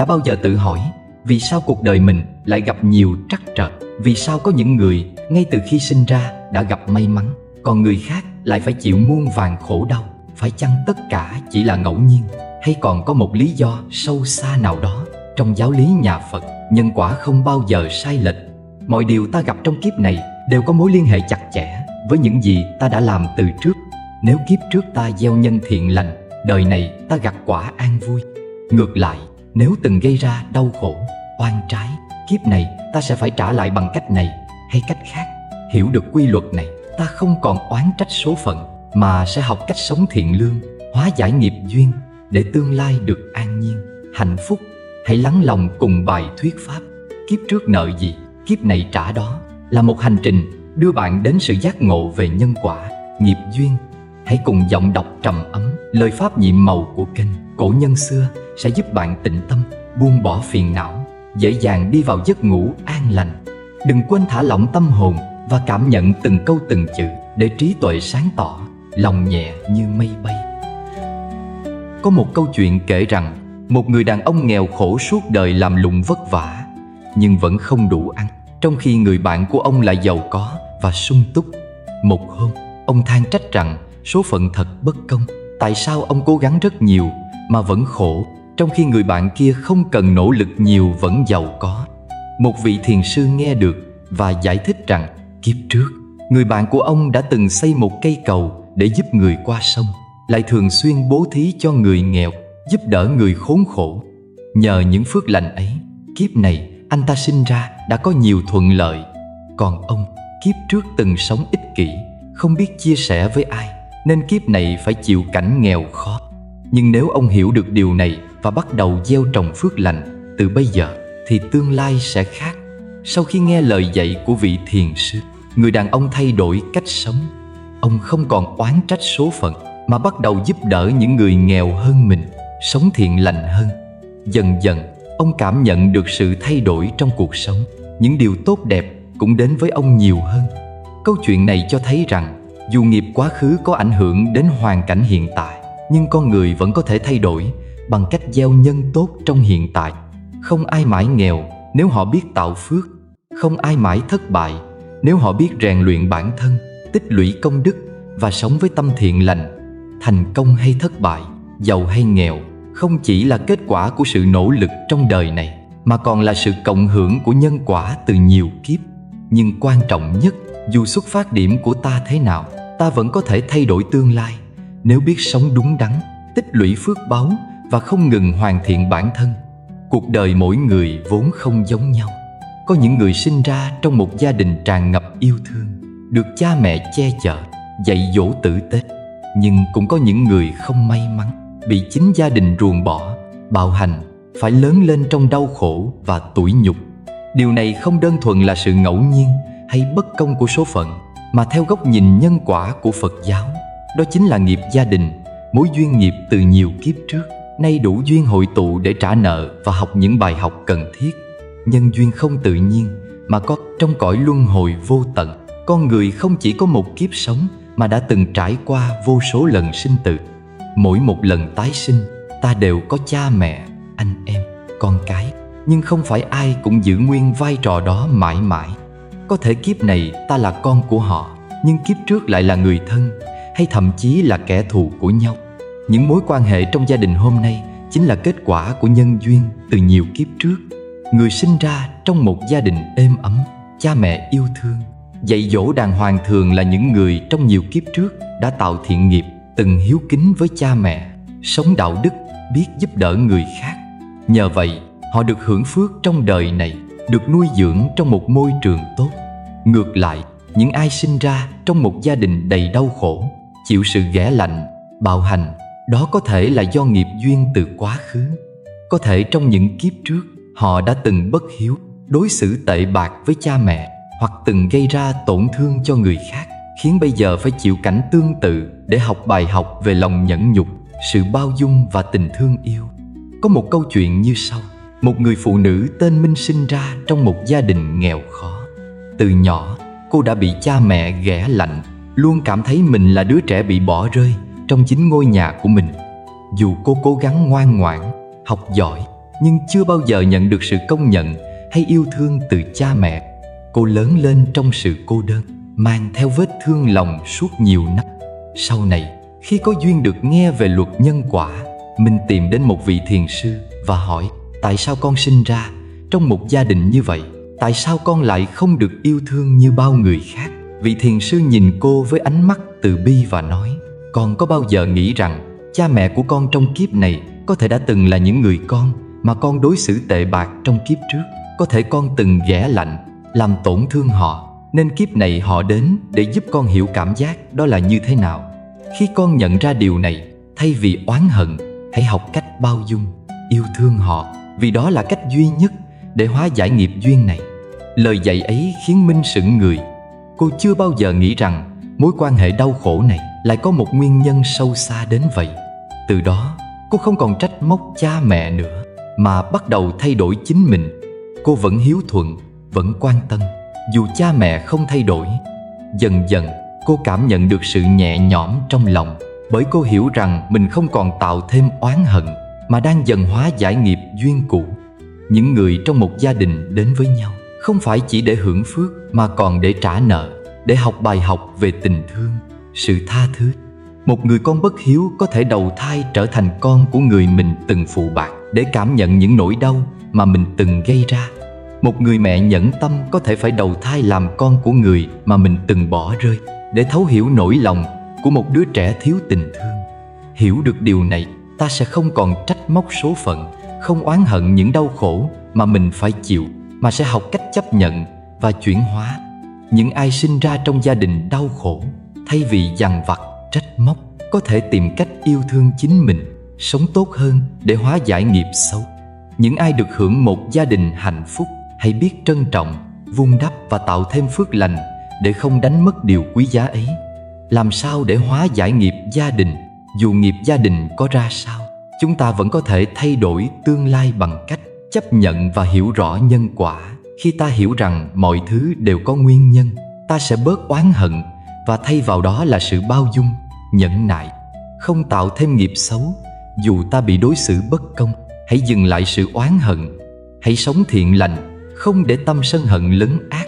đã bao giờ tự hỏi vì sao cuộc đời mình lại gặp nhiều trắc trở? Vì sao có những người ngay từ khi sinh ra đã gặp may mắn, còn người khác lại phải chịu muôn vàn khổ đau? Phải chăng tất cả chỉ là ngẫu nhiên, hay còn có một lý do sâu xa nào đó? Trong giáo lý nhà Phật, nhân quả không bao giờ sai lệch. Mọi điều ta gặp trong kiếp này đều có mối liên hệ chặt chẽ với những gì ta đã làm từ trước. Nếu kiếp trước ta gieo nhân thiện lành, đời này ta gặt quả an vui. Ngược lại, nếu từng gây ra đau khổ, oan trái, kiếp này ta sẽ phải trả lại bằng cách này hay cách khác. Hiểu được quy luật này, ta không còn oán trách số phận, mà sẽ học cách sống thiện lương, hóa giải nghiệp duyên, để tương lai được an nhiên, hạnh phúc. Hãy lắng lòng cùng bài thuyết pháp kiếp trước nợ gì, kiếp này trả đó, là một hành trình đưa bạn đến sự giác ngộ về nhân quả, nghiệp duyên. Hãy cùng giọng đọc trầm ấm lời pháp nhiệm màu của kênh Cổ Nhân Xưa sẽ giúp bạn tĩnh tâm, buông bỏ phiền não, dễ dàng đi vào giấc ngủ an lành. Đừng quên thả lỏng tâm hồn và cảm nhận từng câu từng chữ, để trí tuệ sáng tỏ, lòng nhẹ như mây bay. Có một câu chuyện kể rằng một người đàn ông nghèo khổ suốt đời làm lụng vất vả, nhưng vẫn không đủ ăn, trong khi người bạn của ông lại giàu có và sung túc. Một hôm, ông than trách rằng số phận thật bất công. Tại sao ông cố gắng rất nhiều mà vẫn khổ, trong khi người bạn kia không cần nỗ lực nhiều vẫn giàu có? Một vị thiền sư nghe được và giải thích rằng kiếp trước, người bạn của ông đã từng xây một cây cầu để giúp người qua sông, lại thường xuyên bố thí cho người nghèo, giúp đỡ người khốn khổ. Nhờ những phước lành ấy, kiếp này anh ta sinh ra đã có nhiều thuận lợi. Còn ông, kiếp trước từng sống ích kỷ, không biết chia sẻ với ai, nên kiếp này phải chịu cảnh nghèo khó. Nhưng nếu ông hiểu được điều này và bắt đầu gieo trồng phước lành từ bây giờ, thì tương lai sẽ khác. Sau khi nghe lời dạy của vị thiền sư, người đàn ông thay đổi cách sống. Ông không còn oán trách số phận, mà bắt đầu giúp đỡ những người nghèo hơn mình, sống thiện lành hơn. Dần dần, ông cảm nhận được sự thay đổi trong cuộc sống. Những điều tốt đẹp cũng đến với ông nhiều hơn. Câu chuyện này cho thấy rằng dù nghiệp quá khứ có ảnh hưởng đến hoàn cảnh hiện tại, nhưng con người vẫn có thể thay đổi bằng cách gieo nhân tốt trong hiện tại. Không ai mãi nghèo nếu họ biết tạo phước. Không ai mãi thất bại nếu họ biết rèn luyện bản thân, tích lũy công đức và sống với tâm thiện lành. Thành công hay thất bại, giàu hay nghèo, không chỉ là kết quả của sự nỗ lực trong đời này, mà còn là sự cộng hưởng của nhân quả từ nhiều kiếp. Nhưng quan trọng nhất, dù xuất phát điểm của ta thế nào, ta vẫn có thể thay đổi tương lai nếu biết sống đúng đắn, tích lũy phước báu và không ngừng hoàn thiện bản thân. Cuộc đời mỗi người vốn không giống nhau. Có những người sinh ra trong một gia đình tràn ngập yêu thương, được cha mẹ che chở, dạy dỗ tử tế. Nhưng cũng có những người không may mắn, bị chính gia đình ruồng bỏ, bạo hành, phải lớn lên trong đau khổ và tủi nhục. Điều này không đơn thuần là sự ngẫu nhiên hay bất công của số phận, mà theo góc nhìn nhân quả của Phật giáo, đó chính là nghiệp gia đình, mối duyên nghiệp từ nhiều kiếp trước, nay đủ duyên hội tụ để trả nợ và học những bài học cần thiết. Nhân duyên không tự nhiên mà có trong cõi luân hồi vô tận. Con người không chỉ có một kiếp sống, mà đã từng trải qua vô số lần sinh tử. Mỗi một lần tái sinh, ta đều có cha mẹ, anh em, con cái. Nhưng không phải ai cũng giữ nguyên vai trò đó mãi mãi. Có thể kiếp này ta là con của họ, nhưng kiếp trước lại là người thân, hay thậm chí là kẻ thù của nhau. Những mối quan hệ trong gia đình hôm nay chính là kết quả của nhân duyên từ nhiều kiếp trước. Người sinh ra trong một gia đình êm ấm, cha mẹ yêu thương, dạy dỗ đàng hoàng thường là những người trong nhiều kiếp trước đã tạo thiện nghiệp, từng hiếu kính với cha mẹ, sống đạo đức, biết giúp đỡ người khác. Nhờ vậy, họ được hưởng phước trong đời này, được nuôi dưỡng trong một môi trường tốt. Ngược lại, những ai sinh ra trong một gia đình đầy đau khổ, chịu sự ghẻ lạnh, bạo hành, đó có thể là do nghiệp duyên từ quá khứ. Có thể trong những kiếp trước, họ đã từng bất hiếu, đối xử tệ bạc với cha mẹ, hoặc từng gây ra tổn thương cho người khác, khiến bây giờ phải chịu cảnh tương tự để học bài học về lòng nhẫn nhục, sự bao dung và tình thương yêu. Có một câu chuyện như sau. Một người phụ nữ tên Minh sinh ra trong một gia đình nghèo khó. Từ nhỏ, cô đã bị cha mẹ ghẻ lạnh, luôn cảm thấy mình là đứa trẻ bị bỏ rơi trong chính ngôi nhà của mình. Dù cô cố gắng ngoan ngoãn, học giỏi, nhưng chưa bao giờ nhận được sự công nhận hay yêu thương từ cha mẹ. Cô lớn lên trong sự cô đơn, mang theo vết thương lòng suốt nhiều năm. Sau này, khi có duyên được nghe về luật nhân quả, mình tìm đến một vị thiền sư và hỏi: tại sao con sinh ra trong một gia đình như vậy? Tại sao con lại không được yêu thương như bao người khác? Vị thiền sư nhìn cô với ánh mắt từ bi và nói: con có bao giờ nghĩ rằng cha mẹ của con trong kiếp này có thể đã từng là những người con mà con đối xử tệ bạc trong kiếp trước? Có thể con từng ghẻ lạnh, làm tổn thương họ, nên kiếp này họ đến để giúp con hiểu cảm giác đó là như thế nào. Khi con nhận ra điều này, thay vì oán hận, hãy học cách bao dung, yêu thương họ, vì đó là cách duy nhất để hóa giải nghiệp duyên này. Lời dạy ấy khiến Minh sững người. Cô chưa bao giờ nghĩ rằng mối quan hệ đau khổ này lại có một nguyên nhân sâu xa đến vậy. Từ đó, cô không còn trách móc cha mẹ nữa, mà bắt đầu thay đổi chính mình. Cô vẫn hiếu thuận, vẫn quan tâm, dù cha mẹ không thay đổi. Dần dần, cô cảm nhận được sự nhẹ nhõm trong lòng, bởi cô hiểu rằng mình không còn tạo thêm oán hận, mà đang dần hóa giải nghiệp duyên cũ. Những người trong một gia đình đến với nhau không phải chỉ để hưởng phước, mà còn để trả nợ, để học bài học về tình thương, sự tha thứ. Một người con bất hiếu có thể đầu thai trở thành con của người mình từng phụ bạc, để cảm nhận những nỗi đau mà mình từng gây ra. Một người mẹ nhẫn tâm có thể phải đầu thai làm con của người mà mình từng bỏ rơi, để thấu hiểu nỗi lòng của một đứa trẻ thiếu tình thương. Hiểu được điều này, ta sẽ không còn trách móc số phận, không oán hận những đau khổ mà mình phải chịu, mà sẽ học cách chấp nhận và chuyển hóa. Những ai sinh ra trong gia đình đau khổ, thay vì dằn vặt, trách móc, có thể tìm cách yêu thương chính mình, sống tốt hơn để hóa giải nghiệp xấu. Những ai được hưởng một gia đình hạnh phúc, hãy biết trân trọng, vun đắp và tạo thêm phước lành để không đánh mất điều quý giá ấy. Làm sao để hóa giải nghiệp gia đình? Dù nghiệp gia đình có ra sao, chúng ta vẫn có thể thay đổi tương lai bằng cách chấp nhận và hiểu rõ nhân quả. Khi ta hiểu rằng mọi thứ đều có nguyên nhân, ta sẽ bớt oán hận và thay vào đó là sự bao dung, nhẫn nại, không tạo thêm nghiệp xấu. Dù ta bị đối xử bất công, hãy dừng lại sự oán hận. Hãy sống thiện lành, không để tâm sân hận lấn át.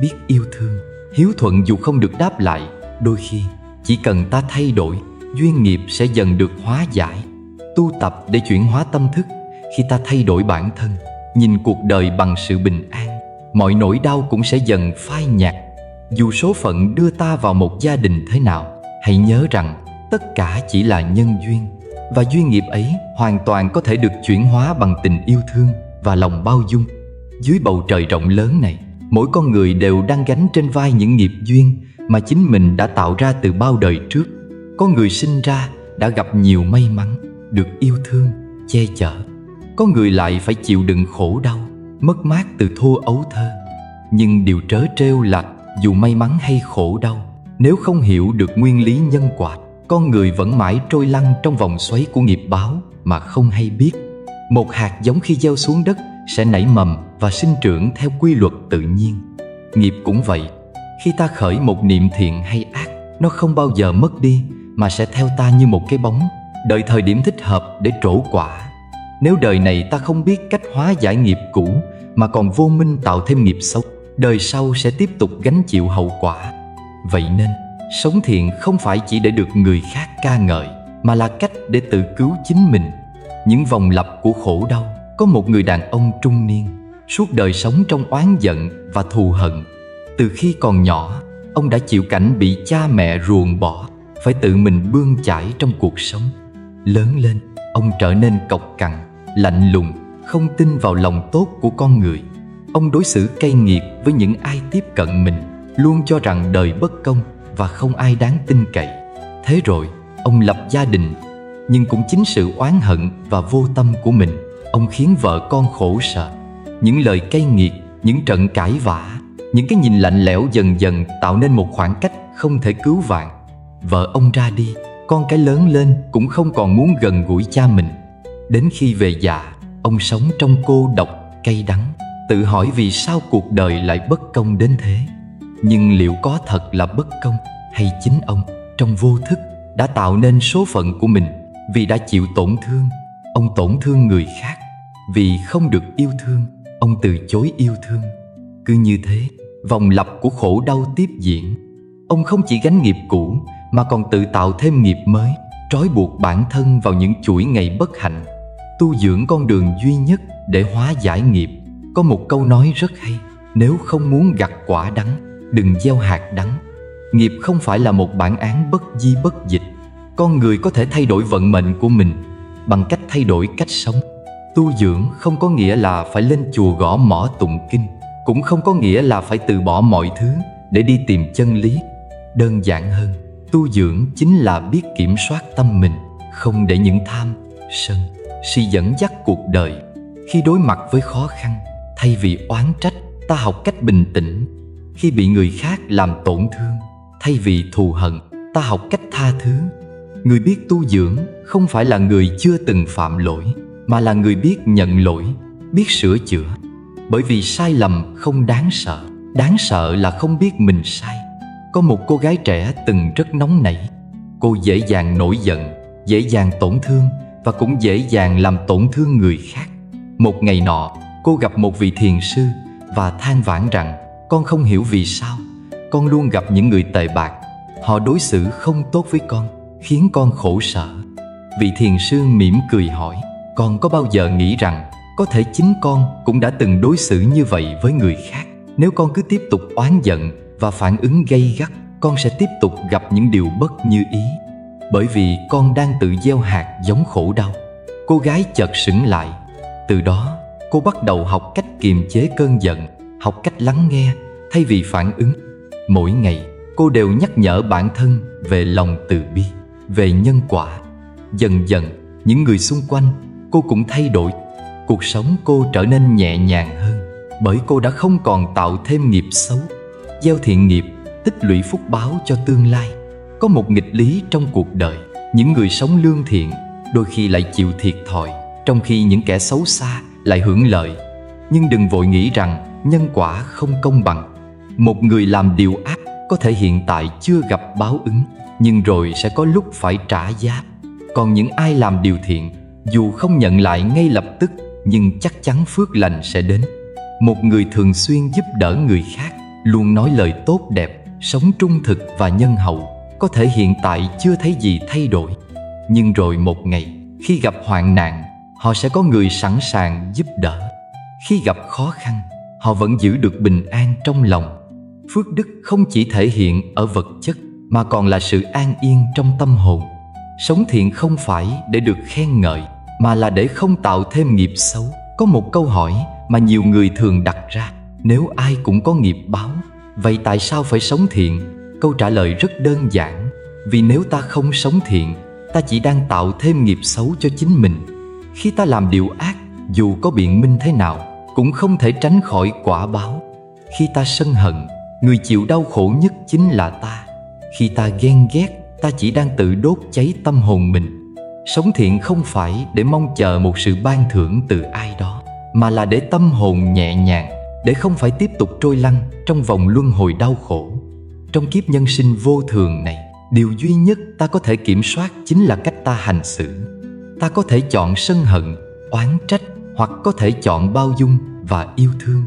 Biết yêu thương, hiếu thuận dù không được đáp lại. Đôi khi, chỉ cần ta thay đổi, duyên nghiệp sẽ dần được hóa giải. Tu tập để chuyển hóa tâm thức. Khi ta thay đổi bản thân, nhìn cuộc đời bằng sự bình an, mọi nỗi đau cũng sẽ dần phai nhạt. Dù số phận đưa ta vào một gia đình thế nào, hãy nhớ rằng tất cả chỉ là nhân duyên, và duyên nghiệp ấy hoàn toàn có thể được chuyển hóa bằng tình yêu thương và lòng bao dung. Dưới bầu trời rộng lớn này, mỗi con người đều đang gánh trên vai những nghiệp duyên mà chính mình đã tạo ra từ bao đời trước. Có người sinh ra đã gặp nhiều may mắn, được yêu thương, che chở. Có người lại phải chịu đựng khổ đau, mất mát từ thuở ấu thơ. Nhưng điều trớ trêu là dù may mắn hay khổ đau, nếu không hiểu được nguyên lý nhân quả, con người vẫn mãi trôi lăn trong vòng xoáy của nghiệp báo mà không hay biết. Một hạt giống khi gieo xuống đất sẽ nảy mầm và sinh trưởng theo quy luật tự nhiên. Nghiệp cũng vậy, khi ta khởi một niệm thiện hay ác, nó không bao giờ mất đi, mà sẽ theo ta như một cái bóng, đợi thời điểm thích hợp để trổ quả. Nếu đời này ta không biết cách hóa giải nghiệp cũ, mà còn vô minh tạo thêm nghiệp xấu, đời sau sẽ tiếp tục gánh chịu hậu quả. Vậy nên, sống thiện không phải chỉ để được người khác ca ngợi, mà là cách để tự cứu chính mình. Những vòng lặp của khổ đau. Có một người đàn ông trung niên, suốt đời sống trong oán giận và thù hận. Từ khi còn nhỏ, ông đã chịu cảnh bị cha mẹ ruồng bỏ, phải tự mình bươn chải trong cuộc sống. Lớn lên, ông trở nên cộc cằn, lạnh lùng, không tin vào lòng tốt của con người. Ông đối xử cay nghiệt với những ai tiếp cận mình, luôn cho rằng đời bất công và không ai đáng tin cậy. Thế rồi, ông lập gia đình. Nhưng cũng chính sự oán hận và vô tâm của mình, ông khiến vợ con khổ sở. Những lời cay nghiệt, những trận cãi vã, những cái nhìn lạnh lẽo dần dần tạo nên một khoảng cách không thể cứu vãn. Vợ ông ra đi, con cái lớn lên cũng không còn muốn gần gũi cha mình. Đến khi về già, ông sống trong cô độc, cay đắng, tự hỏi vì sao cuộc đời lại bất công đến thế. Nhưng liệu có thật là bất công, hay chính ông trong vô thức đã tạo nên số phận của mình? Vì đã chịu tổn thương, ông tổn thương người khác. Vì không được yêu thương, ông từ chối yêu thương. Cứ như thế, vòng lặp của khổ đau tiếp diễn. Ông không chỉ gánh nghiệp cũ mà còn tự tạo thêm nghiệp mới, trói buộc bản thân vào những chuỗi ngày bất hạnh. Tu dưỡng con đường duy nhất để hóa giải nghiệp. Có một câu nói rất hay: nếu không muốn gặt quả đắng, đừng gieo hạt đắng. Nghiệp không phải là một bản án bất di bất dịch. Con người có thể thay đổi vận mệnh của mình bằng cách thay đổi cách sống. Tu dưỡng không có nghĩa là phải lên chùa gõ mõ tụng kinh, cũng không có nghĩa là phải từ bỏ mọi thứ để đi tìm chân lý. Đơn giản hơn, tu dưỡng chính là biết kiểm soát tâm mình, không để những tham, sân, si dẫn dắt cuộc đời. Khi đối mặt với khó khăn, thay vì oán trách, ta học cách bình tĩnh. Khi bị người khác làm tổn thương, thay vì thù hận, ta học cách tha thứ. Người biết tu dưỡng không phải là người chưa từng phạm lỗi, mà là người biết nhận lỗi, biết sửa chữa. Bởi vì sai lầm không đáng sợ là không biết mình sai. Có một cô gái trẻ từng rất nóng nảy. Cô dễ dàng nổi giận, dễ dàng tổn thương và cũng dễ dàng làm tổn thương người khác. Một ngày nọ, cô gặp một vị thiền sư và than vãn rằng: con không hiểu vì sao con luôn gặp những người tệ bạc. Họ đối xử không tốt với con, khiến con khổ sở. Vị thiền sư mỉm cười hỏi: con có bao giờ nghĩ rằng có thể chính con cũng đã từng đối xử như vậy với người khác? Nếu con cứ tiếp tục oán giận và phản ứng gay gắt, con sẽ tiếp tục gặp những điều bất như ý. Bởi vì con đang tự gieo hạt giống khổ đau. Cô gái chợt sững lại. Từ đó, cô bắt đầu học cách kiềm chế cơn giận, học cách lắng nghe thay vì phản ứng. Mỗi ngày, cô đều nhắc nhở bản thân về lòng từ bi, về nhân quả. Dần dần, những người xung quanh cô cũng thay đổi. Cuộc sống cô trở nên nhẹ nhàng hơn, bởi cô đã không còn tạo thêm nghiệp xấu. Gieo thiện nghiệp, tích lũy phúc báo cho tương lai. Có một nghịch lý trong cuộc đời: những người sống lương thiện đôi khi lại chịu thiệt thòi, trong khi những kẻ xấu xa lại hưởng lợi. Nhưng đừng vội nghĩ rằng nhân quả không công bằng. Một người làm điều ác có thể hiện tại chưa gặp báo ứng, nhưng rồi sẽ có lúc phải trả giá. Còn những ai làm điều thiện, dù không nhận lại ngay lập tức, nhưng chắc chắn phước lành sẽ đến. Một người thường xuyên giúp đỡ người khác, luôn nói lời tốt đẹp, sống trung thực và nhân hậu, có thể hiện tại chưa thấy gì thay đổi. Nhưng rồi một ngày, khi gặp hoạn nạn, họ sẽ có người sẵn sàng giúp đỡ. Khi gặp khó khăn, họ vẫn giữ được bình an trong lòng. Phước đức không chỉ thể hiện ở vật chất, mà còn là sự an yên trong tâm hồn. Sống thiện không phải để được khen ngợi, mà là để không tạo thêm nghiệp xấu. Có một câu hỏi mà nhiều người thường đặt ra: nếu ai cũng có nghiệp báo, vậy tại sao phải sống thiện? Câu trả lời rất đơn giản: vì nếu ta không sống thiện, ta chỉ đang tạo thêm nghiệp xấu cho chính mình. Khi ta làm điều ác, dù có biện minh thế nào, cũng không thể tránh khỏi quả báo. Khi ta sân hận, người chịu đau khổ nhất chính là ta. Khi ta ghen ghét, ta chỉ đang tự đốt cháy tâm hồn mình. Sống thiện không phải để mong chờ một sự ban thưởng từ ai đó, mà là để tâm hồn nhẹ nhàng, để không phải tiếp tục trôi lăn trong vòng luân hồi đau khổ. Trong kiếp nhân sinh vô thường này, điều duy nhất ta có thể kiểm soát chính là cách ta hành xử. Ta có thể chọn sân hận, oán trách, hoặc có thể chọn bao dung và yêu thương.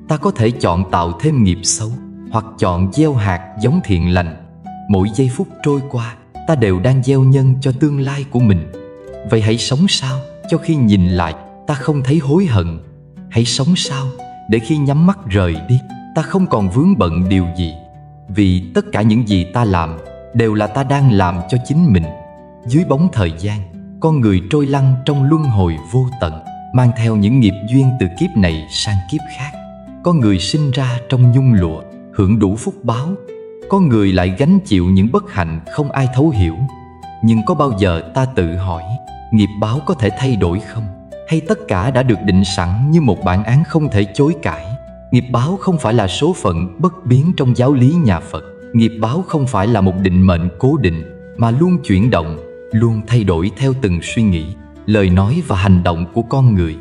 Ta có thể chọn tạo thêm nghiệp xấu, hoặc chọn gieo hạt giống thiện lành. Mỗi giây phút trôi qua, ta đều đang gieo nhân cho tương lai của mình. Vậy hãy sống sao cho khi nhìn lại, ta không thấy hối hận. Hãy sống sao để khi nhắm mắt rời đi, ta không còn vướng bận điều gì. Vì tất cả những gì ta làm đều là ta đang làm cho chính mình. Dưới bóng thời gian, con người trôi lăn trong luân hồi vô tận, mang theo những nghiệp duyên từ kiếp này sang kiếp khác. Có người sinh ra trong nhung lụa, hưởng đủ phúc báo. Có người lại gánh chịu những bất hạnh không ai thấu hiểu. Nhưng có bao giờ ta tự hỏi, nghiệp báo có thể thay đổi không? Hay tất cả đã được định sẵn như một bản án không thể chối cãi? Nghiệp báo không phải là số phận bất biến trong giáo lý nhà Phật. Nghiệp báo không phải là một định mệnh cố định, mà luôn chuyển động, luôn thay đổi theo từng suy nghĩ, lời nói và hành động của con người.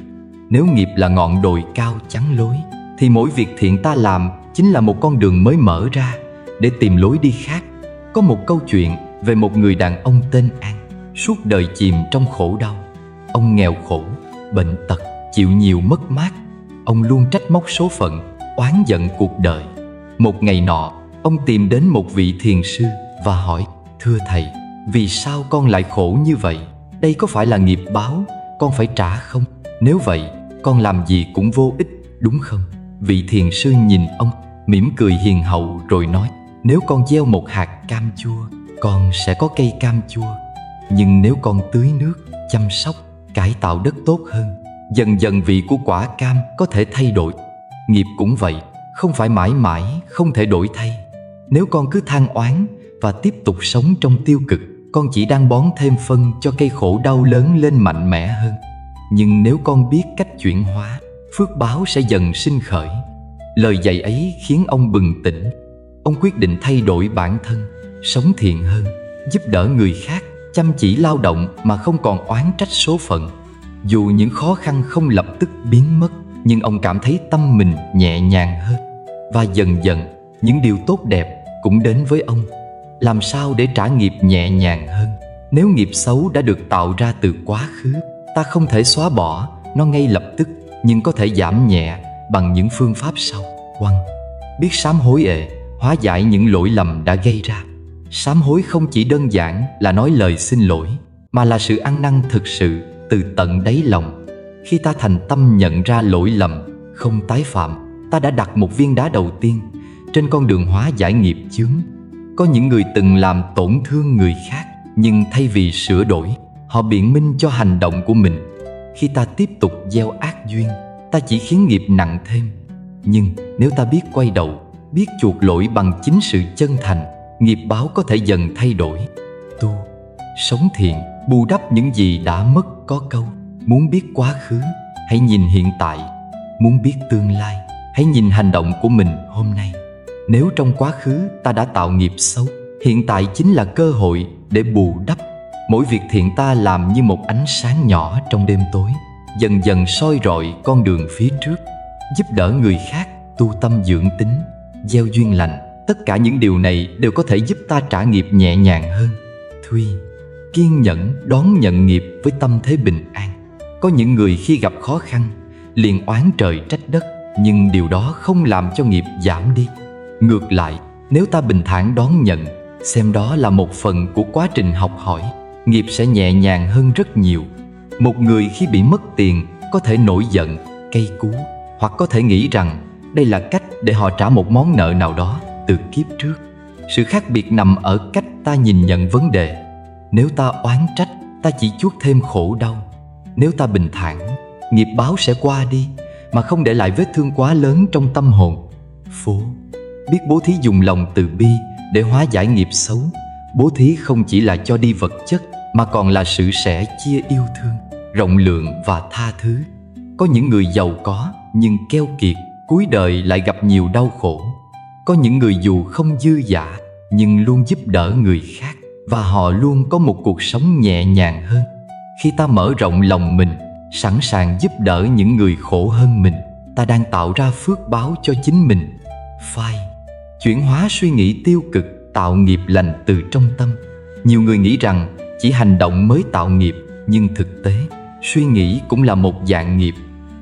Nếu nghiệp là ngọn đồi cao chắn lối, thì mỗi việc thiện ta làm chính là một con đường mới mở ra để tìm lối đi khác. Có một câu chuyện về một người đàn ông tên An, suốt đời chìm trong khổ đau. Ông nghèo khổ, bệnh tật, chịu nhiều mất mát. Ông luôn trách móc số phận, oán giận cuộc đời. Một ngày nọ, ông tìm đến một vị thiền sư và hỏi: "Thưa thầy, vì sao con lại khổ như vậy? Đây có phải là nghiệp báo con phải trả không? Nếu vậy, con làm gì cũng vô ích, đúng không?" Vị thiền sư nhìn ông, mỉm cười hiền hậu rồi nói: "Nếu con gieo một hạt cam chua, con sẽ có cây cam chua. Nhưng nếu con tưới nước, chăm sóc, cải tạo đất tốt hơn, dần dần vị của quả cam có thể thay đổi. Nghiệp cũng vậy, không phải mãi mãi không thể đổi thay. Nếu con cứ than oán và tiếp tục sống trong tiêu cực, con chỉ đang bón thêm phân cho cây khổ đau lớn lên mạnh mẽ hơn. Nhưng nếu con biết cách chuyển hóa, phước báo sẽ dần sinh khởi." Lời dạy ấy khiến ông bừng tỉnh. Ông quyết định thay đổi bản thân, sống thiện hơn, giúp đỡ người khác, chăm chỉ lao động mà không còn oán trách số phận. Dù những khó khăn không lập tức biến mất, nhưng ông cảm thấy tâm mình nhẹ nhàng hơn. Và dần dần, những điều tốt đẹp cũng đến với ông. Làm sao để trả nghiệp nhẹ nhàng hơn? Nếu nghiệp xấu đã được tạo ra từ quá khứ, ta không thể xóa bỏ nó ngay lập tức, nhưng có thể giảm nhẹ bằng những phương pháp sau. 1. Biết sám hối hóa giải những lỗi lầm đã gây ra. Sám hối không chỉ đơn giản là nói lời xin lỗi, mà là sự ăn năn thực sự từ tận đáy lòng. Khi ta thành tâm nhận ra lỗi lầm, không tái phạm, ta đã đặt một viên đá đầu tiên trên con đường hóa giải nghiệp chướng. Có những người từng làm tổn thương người khác, nhưng thay vì sửa đổi, họ biện minh cho hành động của mình. Khi ta tiếp tục gieo ác duyên, ta chỉ khiến nghiệp nặng thêm. Nhưng nếu ta biết quay đầu, biết chuộc lỗi bằng chính sự chân thành, nghiệp báo có thể dần thay đổi. Tu, sống thiện, bù đắp những gì đã mất. Có câu: muốn biết quá khứ, hãy nhìn hiện tại. Muốn biết tương lai, hãy nhìn hành động của mình hôm nay. Nếu trong quá khứ ta đã tạo nghiệp xấu, hiện tại chính là cơ hội để bù đắp. Mỗi việc thiện ta làm như một ánh sáng nhỏ trong đêm tối, dần dần soi rọi con đường phía trước. Giúp đỡ người khác, tu tâm dưỡng tính, gieo duyên lành, tất cả những điều này đều có thể giúp ta trả nghiệp nhẹ nhàng hơn. Thuy, kiên nhẫn đón nhận nghiệp với tâm thế bình an. Có những người khi gặp khó khăn liền oán trời trách đất, nhưng điều đó không làm cho nghiệp giảm đi. Ngược lại, nếu ta bình thản đón nhận, xem đó là một phần của quá trình học hỏi, nghiệp sẽ nhẹ nhàng hơn rất nhiều. Một người khi bị mất tiền có thể nổi giận, cay cú, hoặc có thể nghĩ rằng đây là cách để họ trả một món nợ nào đó từ kiếp trước. Sự khác biệt nằm ở cách ta nhìn nhận vấn đề. Nếu ta oán trách, ta chỉ chuốc thêm khổ đau. Nếu ta bình thản, nghiệp báo sẽ qua đi mà không để lại vết thương quá lớn trong tâm hồn. Phố, biết bố thí dùng lòng từ bi để hóa giải nghiệp xấu. Bố thí không chỉ là cho đi vật chất, mà còn là sự sẻ chia yêu thương, rộng lượng và tha thứ. Có những người giàu có nhưng keo kiệt, cuối đời lại gặp nhiều đau khổ. Có những người dù không dư dả nhưng luôn giúp đỡ người khác, và họ luôn có một cuộc sống nhẹ nhàng hơn. Khi ta mở rộng lòng mình, sẵn sàng giúp đỡ những người khổ hơn mình, ta đang tạo ra phước báo cho chính mình. Phai, chuyển hóa suy nghĩ tiêu cực, tạo nghiệp lành từ trong tâm. Nhiều người nghĩ rằng chỉ hành động mới tạo nghiệp, nhưng thực tế, suy nghĩ cũng là một dạng nghiệp.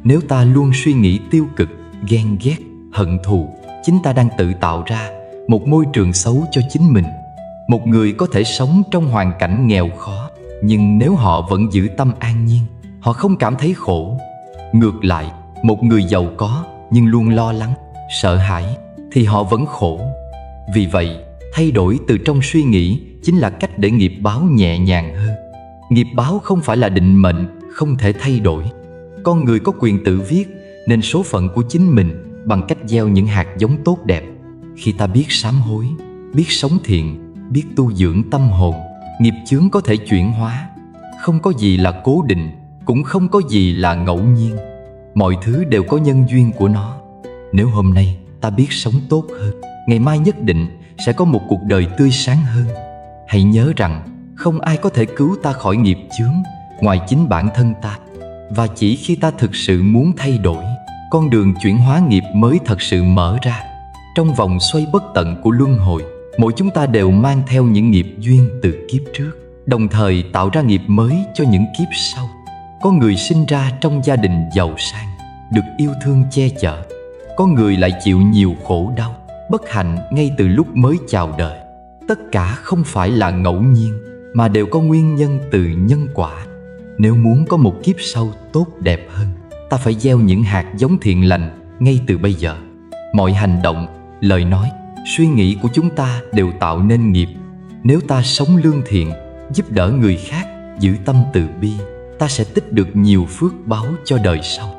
Nếu ta luôn suy nghĩ tiêu cực, ghen ghét, hận thù, chính ta đang tự tạo ra một môi trường xấu cho chính mình. Một người có thể sống trong hoàn cảnh nghèo khó, nhưng nếu họ vẫn giữ tâm an nhiên, họ không cảm thấy khổ. Ngược lại, một người giàu có nhưng luôn lo lắng, sợ hãi, thì họ vẫn khổ. Vì vậy, thay đổi từ trong suy nghĩ chính là cách để nghiệp báo nhẹ nhàng hơn. Nghiệp báo không phải là định mệnh, không thể thay đổi. Con người có quyền tự viết nên số phận của chính mình bằng cách gieo những hạt giống tốt đẹp. Khi ta biết sám hối, biết sống thiện, biết tu dưỡng tâm hồn, nghiệp chướng có thể chuyển hóa. Không có gì là cố định, cũng không có gì là ngẫu nhiên. Mọi thứ đều có nhân duyên của nó. Nếu hôm nay ta biết sống tốt hơn, ngày mai nhất định sẽ có một cuộc đời tươi sáng hơn. Hãy nhớ rằng không ai có thể cứu ta khỏi nghiệp chướng ngoài chính bản thân ta. Và chỉ khi ta thực sự muốn thay đổi, con đường chuyển hóa nghiệp mới thật sự mở ra. Trong vòng xoay bất tận của luân hồi, mỗi chúng ta đều mang theo những nghiệp duyên từ kiếp trước, đồng thời tạo ra nghiệp mới cho những kiếp sau. Có người sinh ra trong gia đình giàu sang, được yêu thương che chở. Có người lại chịu nhiều khổ đau, bất hạnh ngay từ lúc mới chào đời. Tất cả không phải là ngẫu nhiên, mà đều có nguyên nhân từ nhân quả. Nếu muốn có một kiếp sau tốt đẹp hơn, ta phải gieo những hạt giống thiện lành ngay từ bây giờ. Mọi hành động, lời nói, suy nghĩ của chúng ta đều tạo nên nghiệp. Nếu ta sống lương thiện, giúp đỡ người khác, giữ tâm từ bi, ta sẽ tích được nhiều phước báu cho đời sau.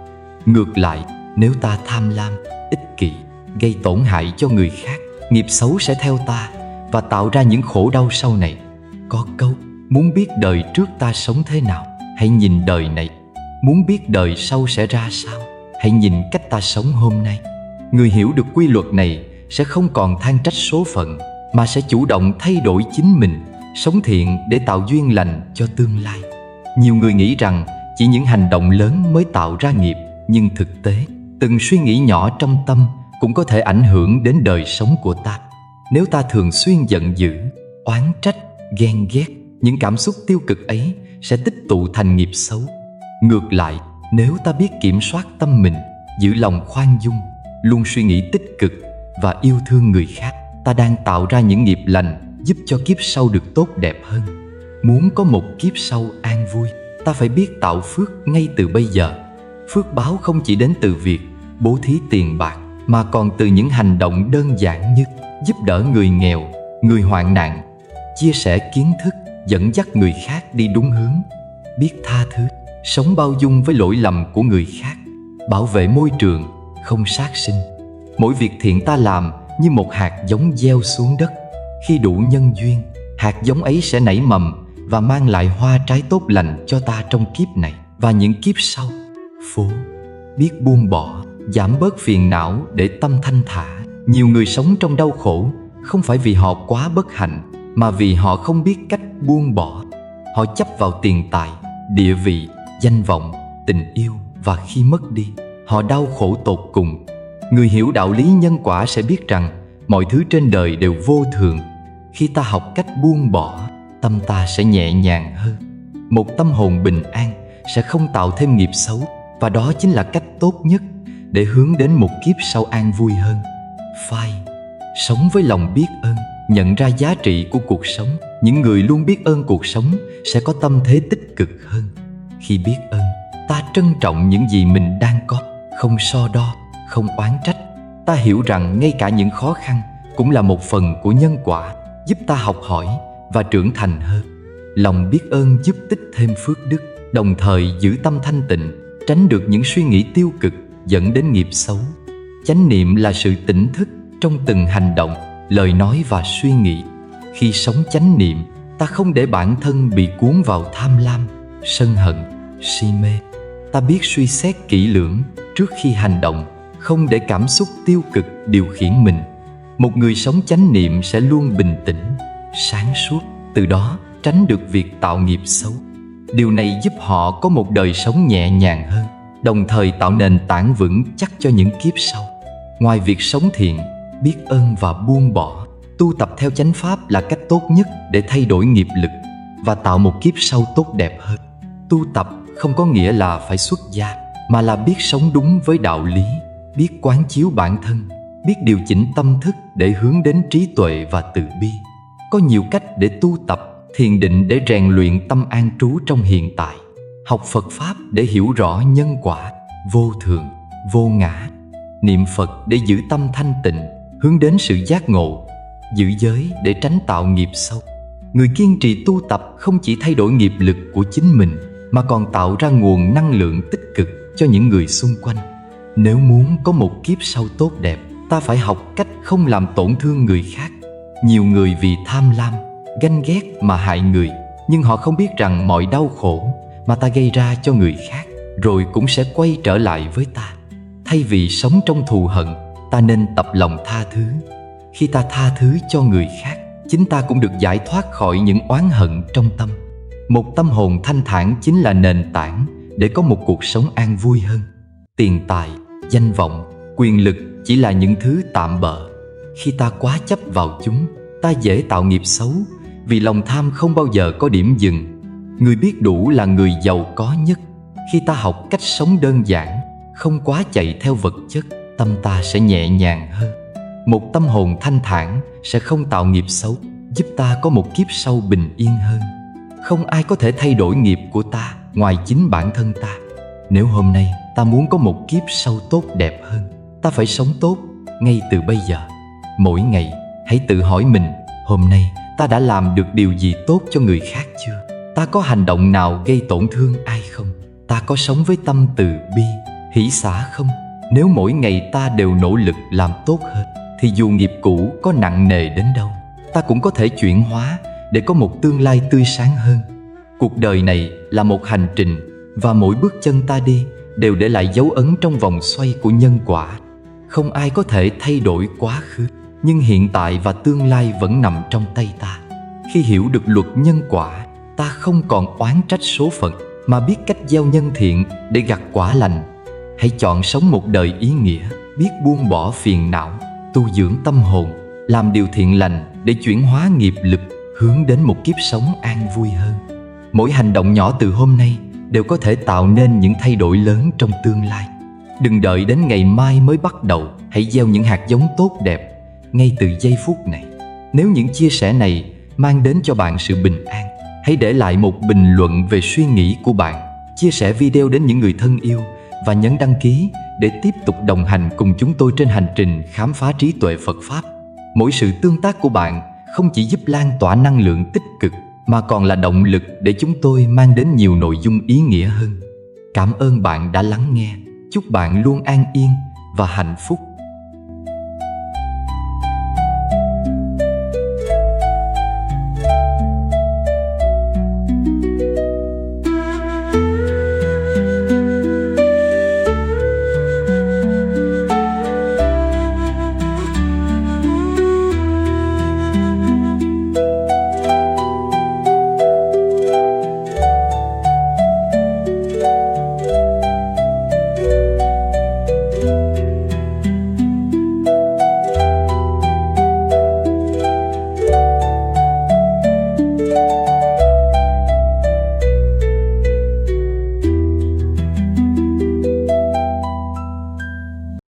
Ngược lại, nếu ta tham lam, ích kỷ, gây tổn hại cho người khác, nghiệp xấu sẽ theo ta và tạo ra những khổ đau sau này. Có câu, muốn biết đời trước ta sống thế nào, hãy nhìn đời này. Muốn biết đời sau sẽ ra sao, hãy nhìn cách ta sống hôm nay. Người hiểu được quy luật này sẽ không còn than trách số phận, mà sẽ chủ động thay đổi chính mình, sống thiện để tạo duyên lành cho tương lai. Nhiều người nghĩ rằng chỉ những hành động lớn mới tạo ra nghiệp, nhưng thực tế, từng suy nghĩ nhỏ trong tâm cũng có thể ảnh hưởng đến đời sống của ta. Nếu ta thường xuyên giận dữ, oán trách, ghen ghét, những cảm xúc tiêu cực ấy sẽ tích tụ thành nghiệp xấu. Ngược lại, nếu ta biết kiểm soát tâm mình, giữ lòng khoan dung, luôn suy nghĩ tích cực và yêu thương người khác, ta đang tạo ra những nghiệp lành giúp cho kiếp sau được tốt đẹp hơn. Muốn có một kiếp sau an vui, ta phải biết tạo phước ngay từ bây giờ. Phước báo không chỉ đến từ việc bố thí tiền bạc, mà còn từ những hành động đơn giản như giúp đỡ người nghèo, người hoạn nạn, chia sẻ kiến thức, dẫn dắt người khác đi đúng hướng, biết tha thứ, sống bao dung với lỗi lầm của người khác, bảo vệ môi trường, không sát sinh. Mỗi việc thiện ta làm như một hạt giống gieo xuống đất. Khi đủ nhân duyên, hạt giống ấy sẽ nảy mầm và mang lại hoa trái tốt lành cho ta trong kiếp này và những kiếp sau. Phố, biết buông bỏ, giảm bớt phiền não để tâm thanh thả. Nhiều người sống trong đau khổ không phải vì họ quá bất hạnh, mà vì họ không biết cách buông bỏ. Họ chấp vào tiền tài, địa vị, danh vọng, tình yêu, và khi mất đi, họ đau khổ tột cùng. Người hiểu đạo lý nhân quả sẽ biết rằng mọi thứ trên đời đều vô thường. Khi ta học cách buông bỏ, tâm ta sẽ nhẹ nhàng hơn. Một tâm hồn bình an sẽ không tạo thêm nghiệp xấu, và đó chính là cách tốt nhất để hướng đến một kiếp sau an vui hơn. Phai, sống với lòng biết ơn, nhận ra giá trị của cuộc sống. Những người luôn biết ơn cuộc sống sẽ có tâm thế tích cực hơn. Khi biết ơn, ta trân trọng những gì mình đang có, không so đo, không oán trách. Ta hiểu rằng ngay cả những khó khăn cũng là một phần của nhân quả, giúp ta học hỏi và trưởng thành hơn. Lòng biết ơn giúp tích thêm phước đức, đồng thời giữ tâm thanh tịnh, tránh được những suy nghĩ tiêu cực dẫn đến nghiệp xấu. Chánh niệm là sự tỉnh thức trong từng hành động, lời nói và suy nghĩ. Khi sống chánh niệm, ta không để bản thân bị cuốn vào tham lam, sân hận, si mê. Ta biết suy xét kỹ lưỡng trước khi hành động, không để cảm xúc tiêu cực điều khiển mình. Một người sống chánh niệm sẽ luôn bình tĩnh, sáng suốt, từ đó tránh được việc tạo nghiệp xấu. Điều này giúp họ có một đời sống nhẹ nhàng hơn, đồng thời tạo nền tảng vững chắc cho những kiếp sau. Ngoài việc sống thiện, biết ơn và buông bỏ, tu tập theo chánh pháp là cách tốt nhất để thay đổi nghiệp lực và tạo một kiếp sau tốt đẹp hơn. Tu tập không có nghĩa là phải xuất gia, mà là biết sống đúng với đạo lý, biết quán chiếu bản thân, biết điều chỉnh tâm thức để hướng đến trí tuệ và từ bi. Có nhiều cách để tu tập, thiền định để rèn luyện tâm an trú trong hiện tại, học Phật Pháp để hiểu rõ nhân quả, vô thường, vô ngã, niệm Phật để giữ tâm thanh tịnh, hướng đến sự giác ngộ, giữ giới để tránh tạo nghiệp sâu. Người kiên trì tu tập không chỉ thay đổi nghiệp lực của chính mình, mà còn tạo ra nguồn năng lượng tích cực cho những người xung quanh. Nếu muốn có một kiếp sau tốt đẹp, ta phải học cách không làm tổn thương người khác. Nhiều người vì tham lam, ganh ghét mà hại người, nhưng họ không biết rằng mọi đau khổ mà ta gây ra cho người khác rồi cũng sẽ quay trở lại với ta. Thay vì sống trong thù hận, ta nên tập lòng tha thứ. Khi ta tha thứ cho người khác, chính ta cũng được giải thoát khỏi những oán hận trong tâm. Một tâm hồn thanh thản chính là nền tảng để có một cuộc sống an vui hơn. Tiền tài, danh vọng, quyền lực chỉ là những thứ tạm bợ. Khi ta quá chấp vào chúng, ta dễ tạo nghiệp xấu, vì lòng tham không bao giờ có điểm dừng. Người biết đủ là người giàu có nhất. Khi ta học cách sống đơn giản, không quá chạy theo vật chất, tâm ta sẽ nhẹ nhàng hơn. Một tâm hồn thanh thản sẽ không tạo nghiệp xấu, giúp ta có một kiếp sau bình yên hơn. Không ai có thể thay đổi nghiệp của ta ngoài chính bản thân ta. Nếu hôm nay ta muốn có một kiếp sau tốt đẹp hơn, ta phải sống tốt ngay từ bây giờ. Mỗi ngày hãy tự hỏi mình, hôm nay ta đã làm được điều gì tốt cho người khác chưa? Ta có hành động nào gây tổn thương ai không? Ta có sống với tâm từ bi, hỷ xả không? Nếu mỗi ngày ta đều nỗ lực làm tốt hơn, thì dù nghiệp cũ có nặng nề đến đâu, ta cũng có thể chuyển hóa để có một tương lai tươi sáng hơn. Cuộc đời này là một hành trình, và mỗi bước chân ta đi đều để lại dấu ấn trong vòng xoay của nhân quả. Không ai có thể thay đổi quá khứ, nhưng hiện tại và tương lai vẫn nằm trong tay ta. Khi hiểu được luật nhân quả, ta không còn oán trách số phận, mà biết cách gieo nhân thiện để gặt quả lành. Hãy chọn sống một đời ý nghĩa, biết buông bỏ phiền não, tu dưỡng tâm hồn, làm điều thiện lành để chuyển hóa nghiệp lực, hướng đến một kiếp sống an vui hơn. Mỗi hành động nhỏ từ hôm nay đều có thể tạo nên những thay đổi lớn trong tương lai. Đừng đợi đến ngày mai mới bắt đầu, hãy gieo những hạt giống tốt đẹp ngay từ giây phút này. Nếu những chia sẻ này mang đến cho bạn sự bình an, hãy để lại một bình luận về suy nghĩ của bạn, chia sẻ video đến những người thân yêu và nhấn đăng ký để tiếp tục đồng hành cùng chúng tôi trên hành trình khám phá trí tuệ Phật Pháp. Mỗi sự tương tác của bạn không chỉ giúp lan tỏa năng lượng tích cực, mà còn là động lực để chúng tôi mang đến nhiều nội dung ý nghĩa hơn. Cảm ơn bạn đã lắng nghe. Chúc bạn luôn an yên và hạnh phúc.